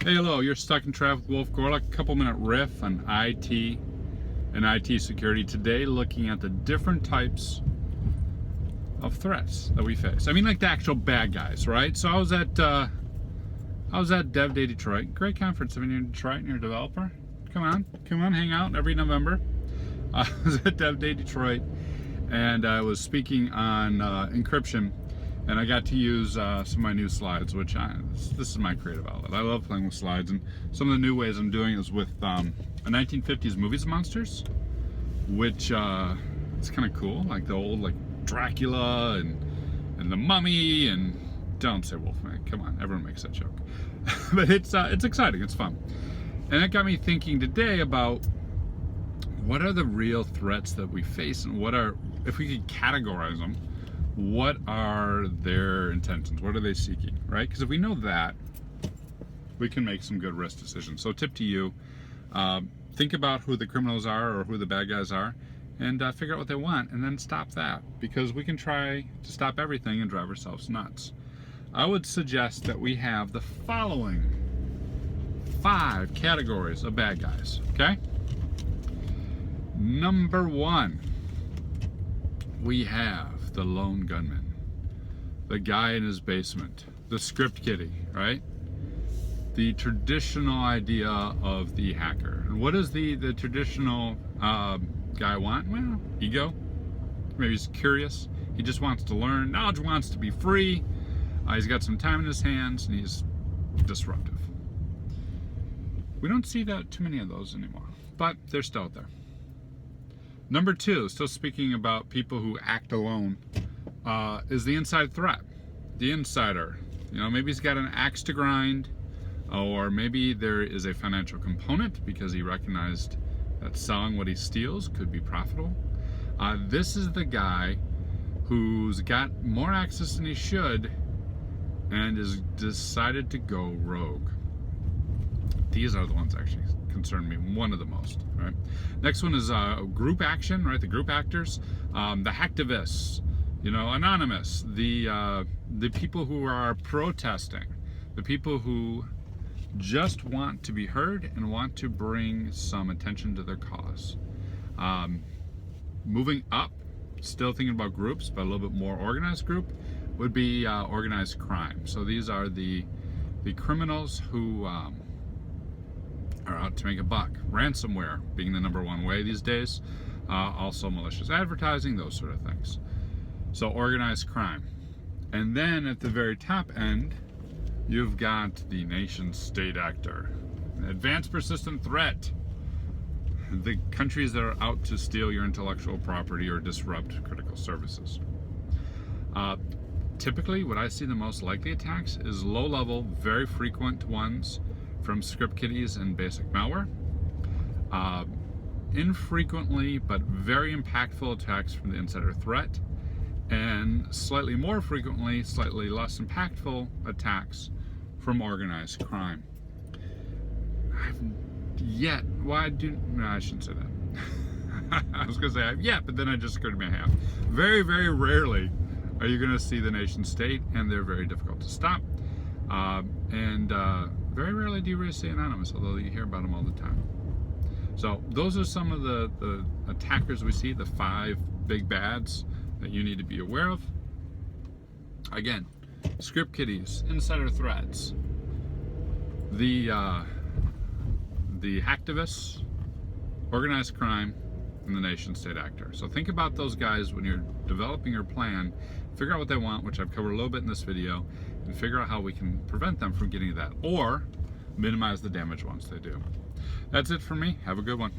Hey, hello, you're stuck in traffic with Wolf Gorlick. Couple minute riff on IT and IT security today, looking at the different types of threats that we face. I mean, like the actual bad guys, right? So I was at Dev Day Detroit. Great conference. If you're in Detroit and you're a developer, come on, hang out every November. I was at Dev Day Detroit and I was speaking on encryption. And I got to use some of my new slides, which this is my creative outlet. I love playing with slides, and some of the new ways I'm doing is with a 1950s movies monsters, which it's kind of cool, like the old like Dracula and the Mummy, and don't say Wolfman. Come on, everyone makes that joke, but it's exciting, it's fun, and it got me thinking today about what are the real threats that we face, and what are, if we could categorize them, what are their intentions? What are they seeking, right? Because if we know that, we can make some good risk decisions. So tip to you, think about who the criminals are or who the bad guys are, and figure out what they want, and then stop that. Because we can try to stop everything and drive ourselves nuts. I would suggest that we have the following 5 categories of bad guys, okay? Number 1, we have the lone gunman, the guy in his basement, the script kiddie, right? The traditional idea of the hacker. And what does the traditional guy want? Well, ego. Maybe he's curious. He just wants to learn. Knowledge wants to be free. He's got some time in his hands, and he's disruptive. We don't see that too many of those anymore, but they're still out there. Number 2, still speaking about people who act alone, is the inside threat. The insider. You know, maybe he's got an axe to grind, or maybe there is a financial component because he recognized that selling what he steals could be profitable. This is the guy who's got more access than he should and has decided to go rogue. These are the ones that actually concern me one of the most, right? Next one is group action, right? The group actors, the hacktivists, you know, anonymous, the people who are protesting, the people who just want to be heard and want to bring some attention to their cause. Moving up, still thinking about groups, but a little bit more organized group, would be organized crime. So these are the criminals who are out to make a buck. Ransomware being the #1 way these days. Also malicious advertising, those sort of things. So organized crime. And then at the very top end, you've got the nation state actor. Advanced persistent threat. The countries that are out to steal your intellectual property or disrupt critical services. Typically, what I see the most likely attacks is low-level, very frequent ones from script kiddies and basic malware. Infrequently, but very impactful attacks from the insider threat. And slightly more frequently, slightly less impactful attacks from organized crime. I've yet, no, I shouldn't say that. I was gonna say I've yet, but then it just occurred to me I have. Very, very rarely are you gonna see the nation state, and they're very difficult to stop. Very rarely do you really see anonymous, although you hear about them all the time. So those are some of the attackers we see, the 5 big bads that you need to be aware of. Again, script kiddies, insider threats, the hacktivists, organized crime, and the nation state actor. So think about those guys when you're developing your plan. Figure out what they want, which I've covered a little bit in this video, and figure out how we can prevent them from getting that, or minimize the damage once they do. That's it for me. Have a good one.